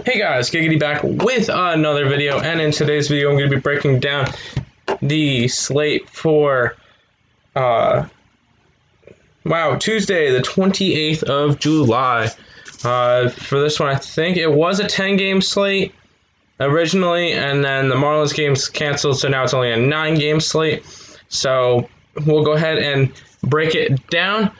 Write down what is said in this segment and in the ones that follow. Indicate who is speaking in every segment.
Speaker 1: Hey guys, Giggity back with another video, and in today's video I'm going to be breaking down the slate for Tuesday the 28th of July. For this one, I think it was a 10-game slate originally, and then the Marlins games canceled, so now it's only a 9-game slate. So we'll go ahead and break it down.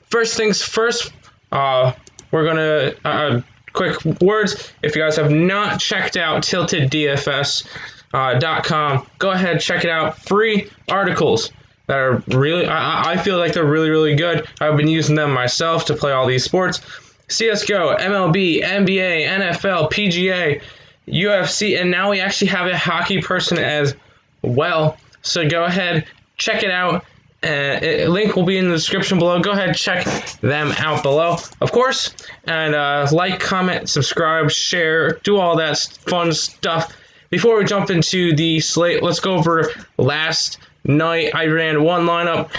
Speaker 1: First things first, we're going to... quick words, if you guys have not checked out tilteddfs.com, go ahead, check it out. Free articles that are really, I feel like they're really, really good. I've been using them myself to play all these sports. CSGO, MLB, NBA, NFL, PGA, UFC, and now we actually have a hockey person as well. So go ahead, check it out. Link will be in the description below. Go ahead, check them out below, of course. And like, comment, subscribe, share, do all that fun stuff. Before we jump into the slate, let's go over last night. I ran one lineup.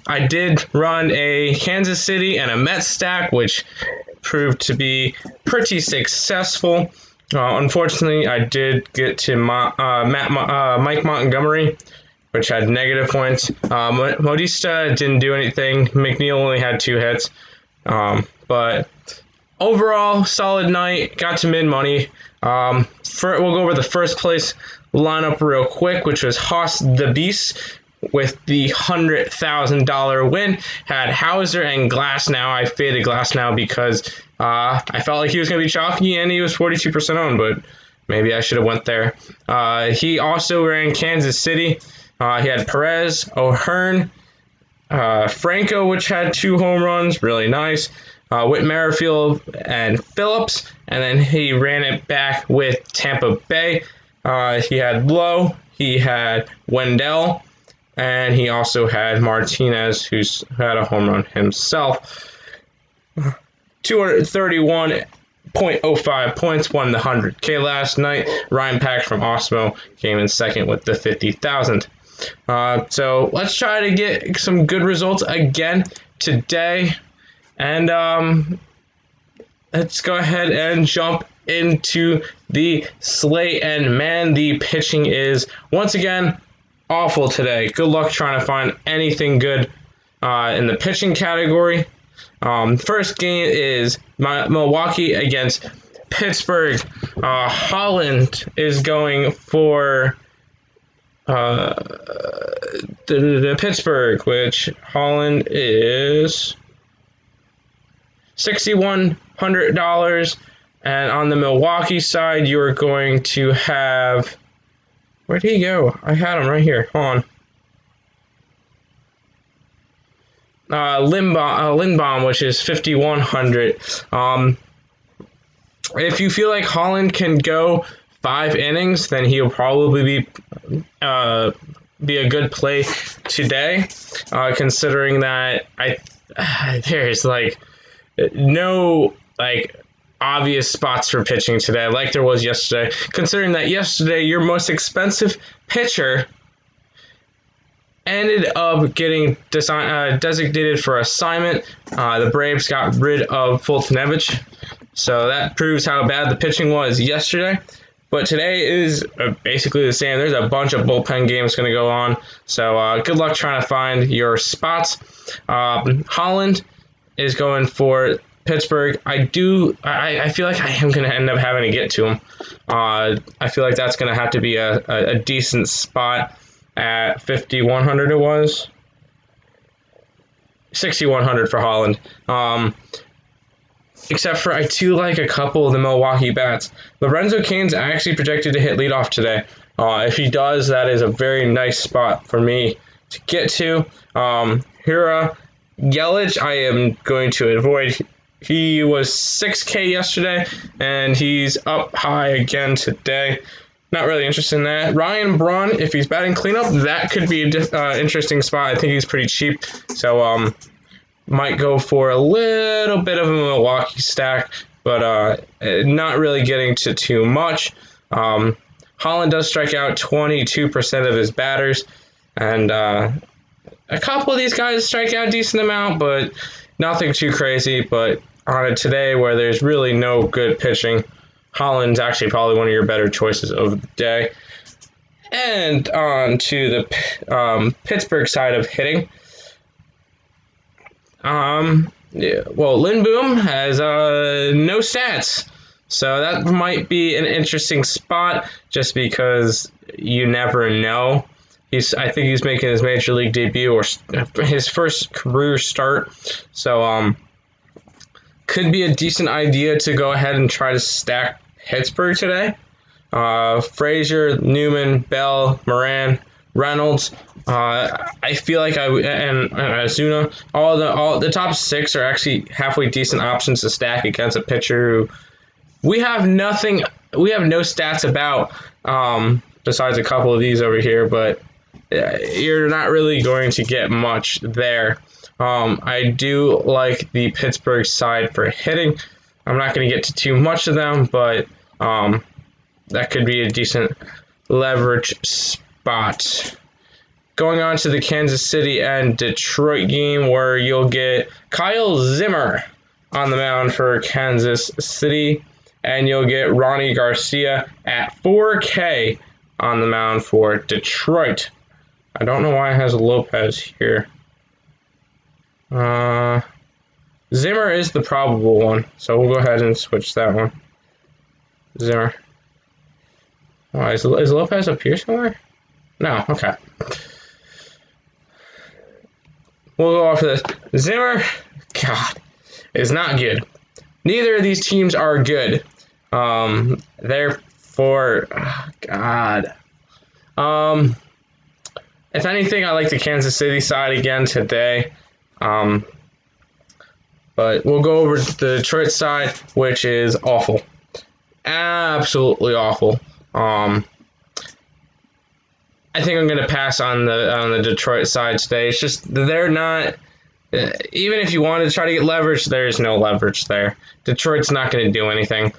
Speaker 1: I did run a Kansas City and a Mets stack, which proved to be pretty successful. Unfortunately, I did get to Mike Montgomery, which had negative points. Modista didn't do anything. McNeil only had 2 hits. But overall, solid night. Got to mid-money. We'll go over the first place lineup real quick, which was Haas the Beast with the $100,000 win. Had Hauser and Glasnow. I faded Glasnow because I felt like he was going to be chalky, and he was 42% owned, but maybe I should have went there. He also ran Kansas City. He had Perez, O'Hearn, Franco, which had 2 home runs, really nice. Whit Merrifield and Phillips, and then he ran it back with Tampa Bay. He had Lowe, he had Wendell, and he also had Martinez, who's had a home run himself. 231.05 points, won the 100K last night. Ryan Pack from Osmo came in second with the 50,000. So let's try to get some good results again today. And let's go ahead and jump into the slate. And man, the pitching is once again awful today. Good luck trying to find anything good in the pitching category. First game is Milwaukee against Pittsburgh. Holland is going for the Pittsburgh, which Holland is $6,100. And on the Milwaukee side, you're going to have, where'd he go? I had him right here. Hold on. Lindbaum, which is $5,100. If you feel like Holland can go 5 innings, then he'll probably be a good play today, considering that there's no obvious spots for pitching today like there was yesterday, considering that yesterday your most expensive pitcher ended up getting designated for assignment. The Braves got rid of Fultonevich, so that proves how bad the pitching was yesterday. But today is basically the same. There's a bunch of bullpen games going to go on, so good luck trying to find your spots. Holland is going for Pittsburgh. I feel like I am going to end up having to get to him. I feel like that's going to have to be a decent spot at 5,100. It was 6,100 for Holland. Except for I do like a couple of the Milwaukee bats. Lorenzo Cain's actually projected to hit leadoff today. If he does, that is a very nice spot for me to get to. Hira Yelich, I am going to avoid. He was 6K yesterday, and he's up high again today. Not really interested in that. Ryan Braun, if he's batting cleanup, that could be an interesting spot. I think he's pretty cheap, so might go for a little bit of a Milwaukee stack, but not really getting to too much. Holland does strike out 22% of his batters, and a couple of these guys strike out a decent amount, but nothing too crazy. But on a today where there's really no good pitching, Holland's actually probably one of your better choices of the day. And on to the Pittsburgh side of hitting. Lindboom has no stats, so that might be an interesting spot just because you never know. I think he's making his major league debut or his first career start, so could be a decent idea to go ahead and try to stack Pittsburgh today. Frazier, Newman, Bell, Moran, Reynolds. I feel like and Azuna, all the top 6 are actually halfway decent options to stack against a pitcher who we have no stats about besides a couple of these over here, but you're not really going to get much there. I do like the Pittsburgh side for hitting. I'm not going to get to too much of them, but that could be a decent leverage spot. Going on to the Kansas City and Detroit game where you'll get Kyle Zimmer on the mound for Kansas City, and you'll get Ronnie Garcia at 4K on the mound for Detroit. I don't know why it has Lopez here. Zimmer is the probable one, so we'll go ahead and switch that one. Zimmer. Oh, is Lopez up here somewhere? No, okay. We'll go off of this. Zimmer, God, is not good. Neither of these teams are good. Therefore, God. If anything, I like the Kansas City side again today. But we'll go over to the Detroit side, which is awful. Absolutely awful. I think I'm going to pass on the Detroit side today. It's just they're not. Even if you wanted to try to get leverage, there's no leverage there. Detroit's not going to do anything.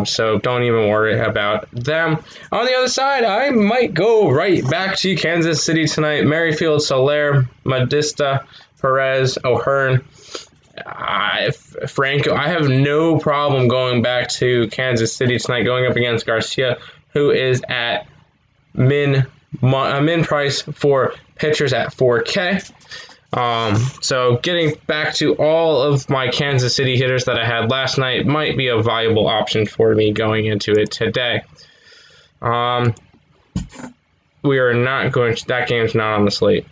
Speaker 1: So don't even worry about them. On the other side, I might go right back to Kansas City tonight. Merrifield, Soler, Modesta, Perez, O'Hearn, Franco. I have no problem going back to Kansas City tonight, going up against Garcia, who is at min price for pitchers at 4K. So getting back to all of my Kansas City hitters that I had last night might be a viable option for me going into it today. We are not going to, that game's not on the slate.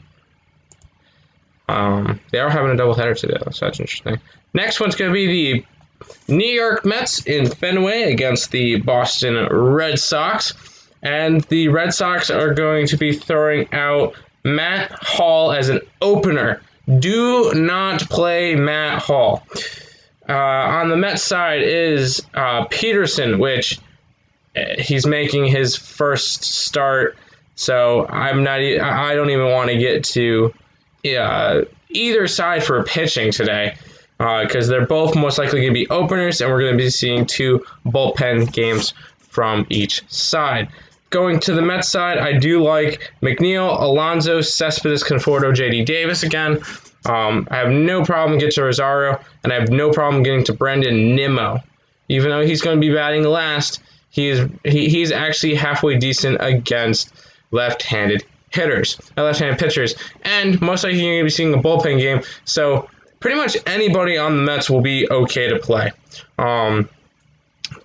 Speaker 1: They are having a doubleheader today, so that's interesting. Next one's going to be the New York Mets in Fenway against the Boston Red Sox. And the Red Sox are going to be throwing out Matt Hall as an opener. Do not play Matt Hall. On the Mets side is Peterson, which he's making his first start. So I don't even want to get to either side for pitching today, because they're both most likely going to be openers, and we're going to be seeing 2 bullpen games from each side. Going to the Mets side, I do like McNeil, Alonso, Cespedes, Conforto, J.D. Davis again. I have no problem getting to Rosario, and I have no problem getting to Brendan Nimmo. Even though he's going to be batting last, he's actually halfway decent against left-handed pitchers. And most likely you're going to be seeing a bullpen game, so pretty much anybody on the Mets will be okay to play.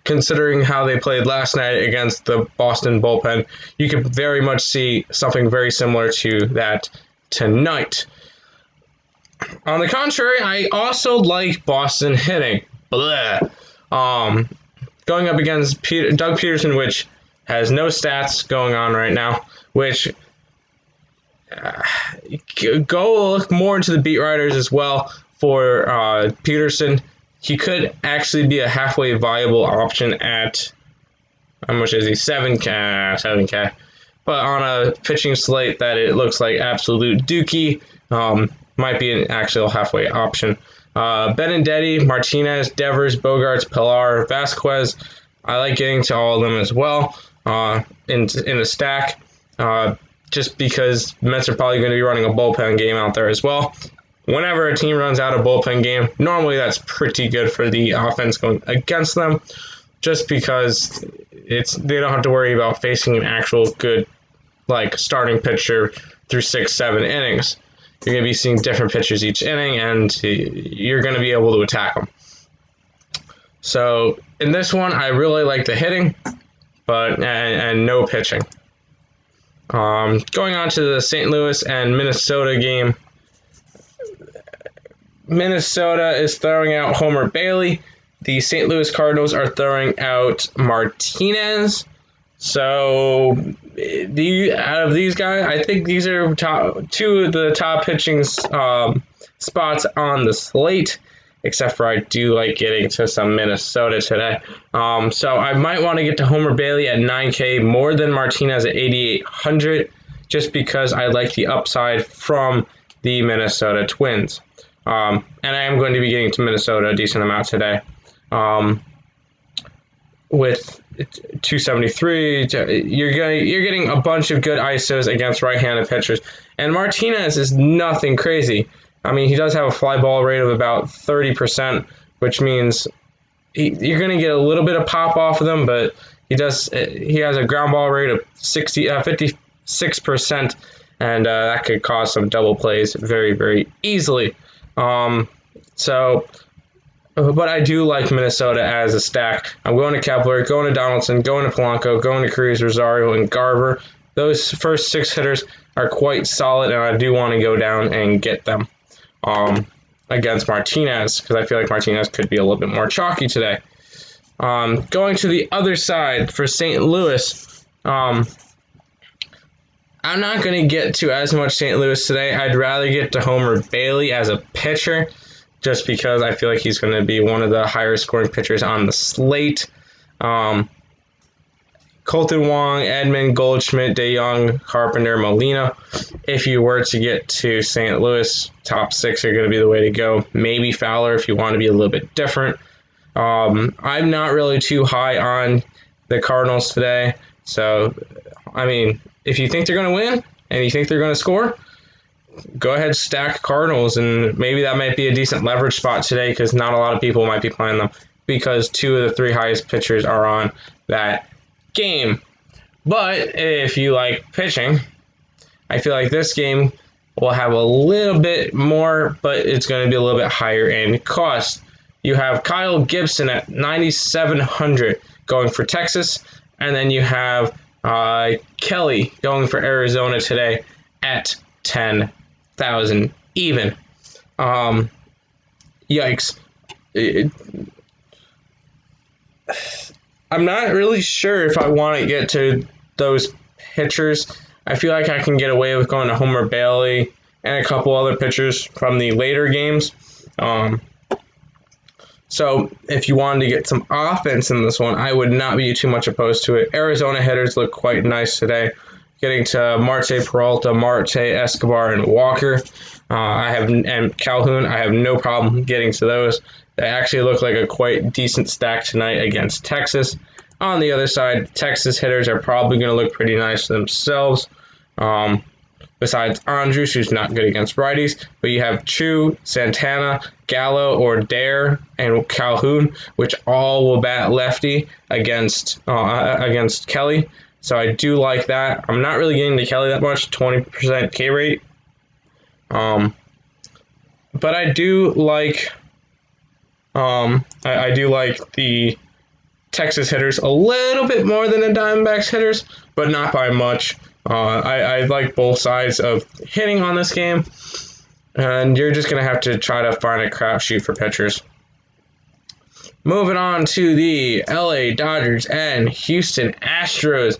Speaker 1: Considering how they played last night against the Boston bullpen, you could very much see something very similar to that tonight. On the contrary, I also like Boston hitting. Going up against Doug Peterson, which has no stats going on right now, which go look more into the beat writers as well for Peterson. He could actually be a halfway viable option at, how much is he? 7K. But on a pitching slate that it looks like absolute dookie, might be an actual halfway option. Benintendi, Martinez, Devers, Bogarts, Pilar, Vasquez. I like getting to all of them as well in the stack, just because Mets are probably going to be running a bullpen game out there as well. Whenever a team runs out a bullpen game, normally that's pretty good for the offense going against them. just because they don't have to worry about facing an actual good starting pitcher through 6-7 innings. You're going to be seeing different pitchers each inning, and you're going to be able to attack them. So in this one, I really like the hitting, but no pitching. Going on to the St. Louis and Minnesota game. Minnesota is throwing out Homer Bailey. The St. Louis Cardinals are throwing out Martinez. So, out of these guys, I think these are two of the top pitching spots on the slate, except for I do like getting to some Minnesota today. So I might want to get to Homer Bailey at 9K more than Martinez at 8,800, just because I like the upside from the Minnesota Twins. And I am going to be getting to Minnesota a decent amount today. With 273, you're getting a bunch of good ISOs against right-handed pitchers. And Martinez is nothing crazy. I mean, he does have a fly ball rate of about 30%, which means you're going to get a little bit of pop off of them, but he has a ground ball rate of 56%, and that could cause some double plays very, very easily. But I do like Minnesota as a stack. I'm going to Kepler, going to Donaldson, going to Polanco, going to Cruz, Rosario, and Garver. Those first 6 hitters are quite solid, and I do want to go down and get them against Martinez, because I feel like Martinez could be a little bit more chalky today. Going to the other side for St. Louis, I'm not going to get to as much St. Louis today. I'd rather get to Homer Bailey as a pitcher, just because I feel like he's going to be one of the higher scoring pitchers on the slate. Colton Wong, Edman, Goldschmidt, DeYoung, Carpenter, Molina. If you were to get to St. Louis, top 6 are going to be the way to go. Maybe Fowler if you want to be a little bit different. I'm not really too high on the Cardinals today. So, I mean, if you think they're going to win and you think they're going to score, go ahead, stack Cardinals, and maybe that might be a decent leverage spot today because not a lot of people might be playing them because 2 of the 3 highest pitchers are on that game. But if you like pitching, I feel like this game will have a little bit more, but it's going to be a little bit higher in cost. You have Kyle Gibson at 9,700 going for Texas, and then you have Kelly going for Arizona today at 10,000 even. Yikes. I'm not really sure if I want to get to those pitchers. I feel like I can get away with going to Homer Bailey and a couple other pitchers from the later games. So if you wanted to get some offense in this one, I would not be too much opposed to it. Arizona hitters look quite nice today. Getting to Marte Peralta, Marte Escobar, and Walker. And Calhoun. I have no problem getting to those. They actually look like a quite decent stack tonight against Texas. On the other side, Texas hitters are probably going to look pretty nice themselves. Besides Andrews, who's not good against righties. But you have Chu, Santana, Gallo, or Dare, and Calhoun, which all will bat lefty against Kelly. So I do like that. I'm not really getting to Kelly that much, 20% K rate. But I do like I do like the Texas hitters a little bit more than the Diamondbacks hitters, but not by much. I like both sides of hitting on this game, and you're just going to have to try to find a crapshoot for pitchers. Moving on to the LA Dodgers and Houston Astros.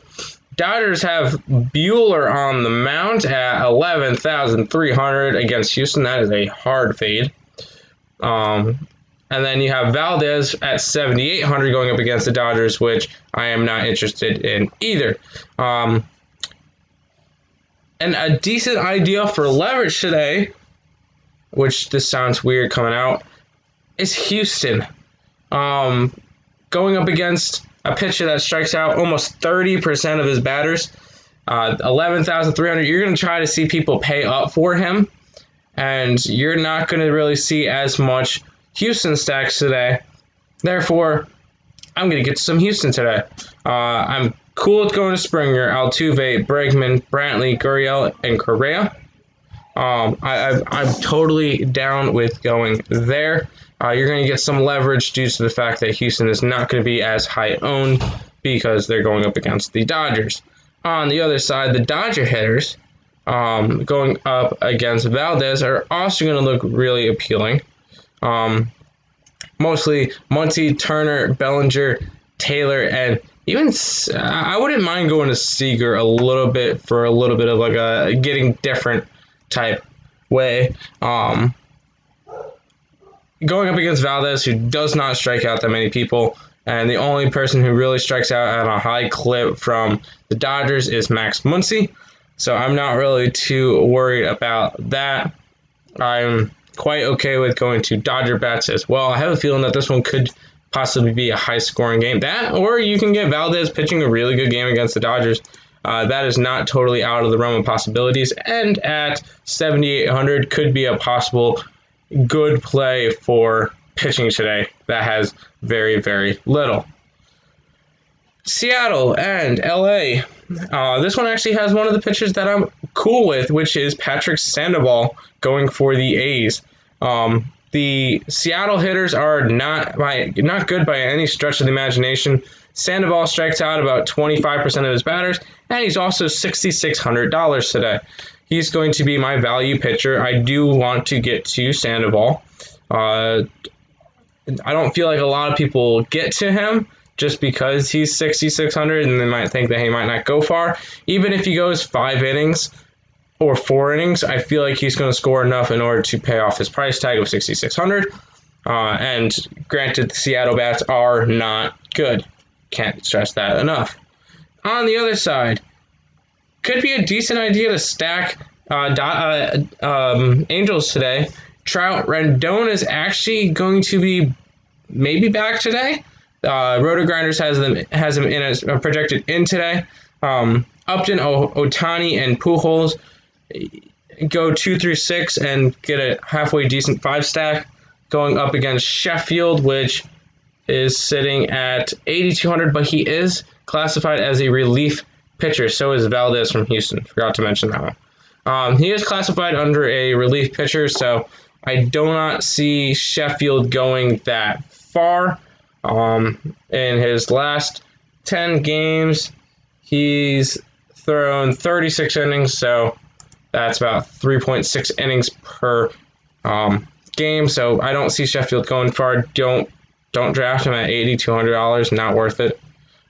Speaker 1: Dodgers have Buehler on the mound at 11,300 against Houston. That is a hard fade. And then you have Valdez at 7,800 going up against the Dodgers, which I am not interested in either. And a decent idea for leverage today, which this sounds weird coming out, is Houston. Going up against a pitcher that strikes out almost 30% of his batters, 11,300. You're going to try to see people pay up for him, and you're not going to really see as much Houston stacks today. Therefore, I'm going to get some Houston today. I'm cool with going to Springer, Altuve, Bregman, Brantley, Gurriel, and Correa. I'm totally down with going there. You're going to get some leverage due to the fact that Houston is not going to be as high owned because they're going up against the Dodgers. On the other side, the Dodger hitters going up against Valdez are also going to look really appealing. Mostly Muncy, Turner, Bellinger, Taylor, and even I wouldn't mind going to Seager a little bit for a little bit of like a getting different type way. Going up against Valdez, who does not strike out that many people, and the only person who really strikes out at a high clip from the Dodgers is Max Muncy. So I'm not really too worried about that. I'm quite okay with going to Dodger bats as well. I have a feeling that this one could possibly be a high-scoring game. That, or you can get Valdez pitching a really good game against the Dodgers. That is not totally out of the realm of possibilities. And at 7,800 could be a possible good play for pitching today that has very, very little. Seattle and LA. This one actually has one of the pitchers that I'm cool with, which is Patrick Sandoval going for the A's. The Seattle hitters are not good by any stretch of the imagination. Sandoval strikes out about 25% of his batters, and he's also $6,600 today. He's going to be my value pitcher. I do want to get to Sandoval. I don't feel like a lot of people get to him just because he's 6,600 and they might think that he might not go far. Even if he goes 5 innings or 4 innings, I feel like he's going to score enough in order to pay off his price tag of 6,600. And granted, the Seattle bats are not good. Can't stress that enough. On the other side, could be a decent idea to stack Angels today. Trout, Rendon is actually going to be maybe back today. Roto-Grinders has him in as projected in today. Upton, Ohtani, and Pujols go 2 through 6 and get a halfway decent 5-stack. Going up against Sheffield, which is sitting at 8,200, but he is classified as a relief pitcher. So is Valdez from Houston. Forgot to mention that one. He is classified under a relief pitcher, so I do not see Sheffield going that far. In his last 10 games, he's thrown 36 innings, so that's about 3.6 innings per game. So I don't see Sheffield going far. Don't draft him at $8,200. Not worth it,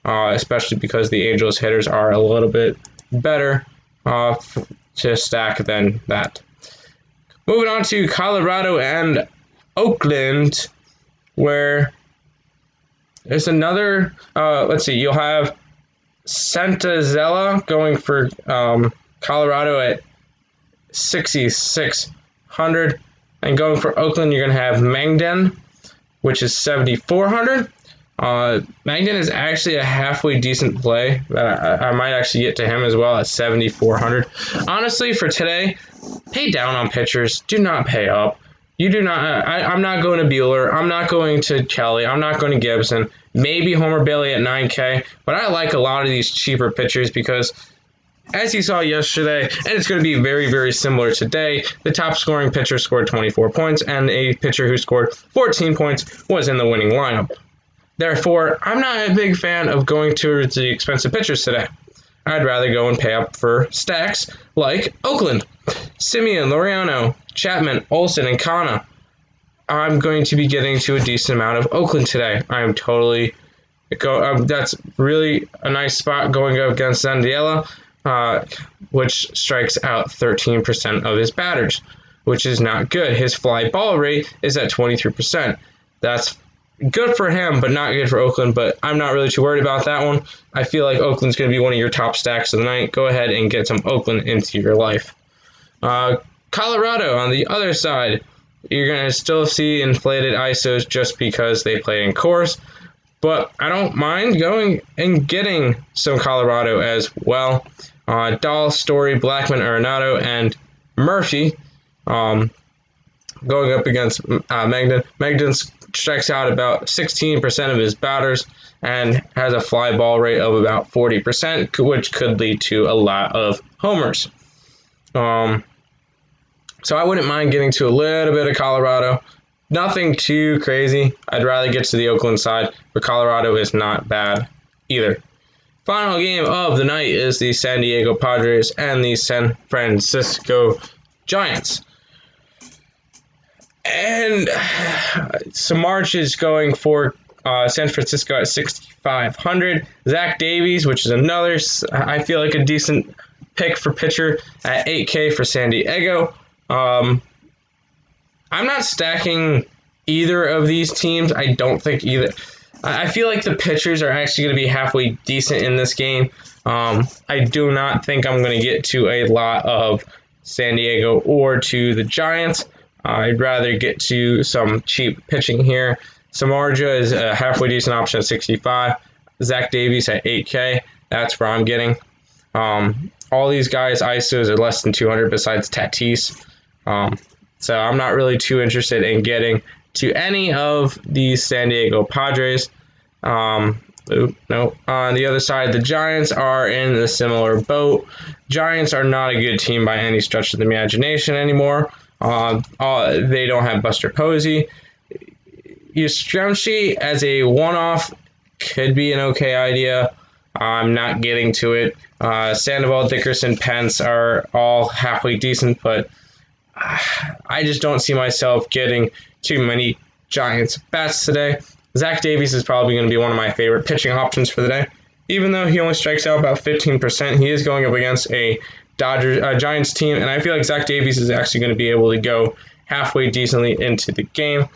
Speaker 1: especially because the Angels hitters are a little bit better to stack than that. Moving on to Colorado and Oakland, where there's another, you'll have Santazella going for Colorado at 6,600. And going for Oakland, you're going to have Mangden, which is 7,400. Mangden is actually a halfway decent play. I might actually get to him as well at 7,400. Honestly, for today, pay down on pitchers. Do not pay up. You do not. I'm not going to Buehler. I'm not going to Kelly. I'm not going to Gibson. Maybe Homer Bailey at 9K. But I like a lot of these cheaper pitchers because, as you saw yesterday, and it's going to be very, very similar today, the top scoring pitcher scored 24 points, and a pitcher who scored 14 points was in the winning lineup. Therefore, I'm not a big fan of going towards the expensive pitchers today. I'd rather go and pay up for stacks like Oakland. Simeon, Laureano, Chapman, Olsen, and Kana. I'm going to be getting to a decent amount of Oakland today. I'm totally that's really a nice spot going up against Sandoval, which strikes out 13% of his batters, which is not good. His fly ball rate is at 23%. That's good for him, but not good for Oakland, but I'm not really too worried about that one. I feel like Oakland's going to be one of your top stacks of the night. Go ahead and get some Oakland into your life. Colorado, on the other side, you're going to still see inflated ISOs just because they play in Coors, but I don't mind going and getting some Colorado as well. Dahl, Story, Blackman, Arenado, and Murphy. going up against Megden. Megden strikes out about 16% of his batters and has a fly ball rate of about 40%, which could lead to a lot of homers. So I wouldn't mind getting to a little bit of Colorado. Nothing too crazy. I'd rather get to the Oakland side, but Colorado is not bad either. Final game of the night is the San Diego Padres and the San Francisco Giants. And Samarch is going for San Francisco at 6,500. Zach Davies, which is another, I feel like a decent pick for pitcher, at 8K for San Diego. I'm not stacking either of these teams. I don't think either. I feel like the pitchers are actually going to be halfway decent in this game. I do not think I'm going to get to a lot of San Diego or to the Giants. I'd rather get to some cheap pitching here. Samardzija is a halfway decent option at 65. Zach Davies at 8K. That's where I'm getting. All these guys, ISOs are less than 200 besides Tatis. So I'm not really too interested in getting to any of these San Diego Padres. On the other side, the Giants are in a similar boat. Giants are not a good team by any stretch of the imagination anymore. They don't have Buster Posey. Yastrzemski as a one-off could be an okay idea. I'm not getting to it. Sandoval, Dickerson, Pence are all halfway decent, but I just don't see myself getting too many Giants bats today. Zach Davies is probably going to be one of my favorite pitching options for the day. Even though he only strikes out about 15%, he is going up against a Giants team, and I feel like Zach Davies is actually going to be able to go halfway decently into the game.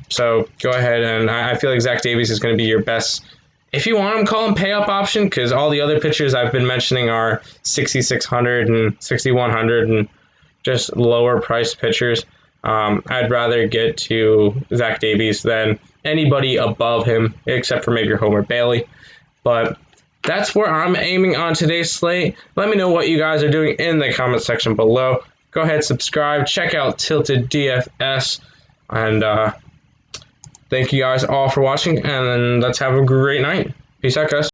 Speaker 1: So go ahead, and I feel like Zach Davies is going to be your best. If you want him, call him pay-up option, because all the other pitchers I've been mentioning are 6,600 and 6,100 and just lower priced pitchers. I'd rather get to Zach Davies than anybody above him, except for maybe your Homer Bailey. But that's where I'm aiming on today's slate. Let me know what you guys are doing in the comment section below. Go ahead, subscribe, check out Tilted DFS, and thank you guys all for watching, and let's have a great night. Peace out, guys.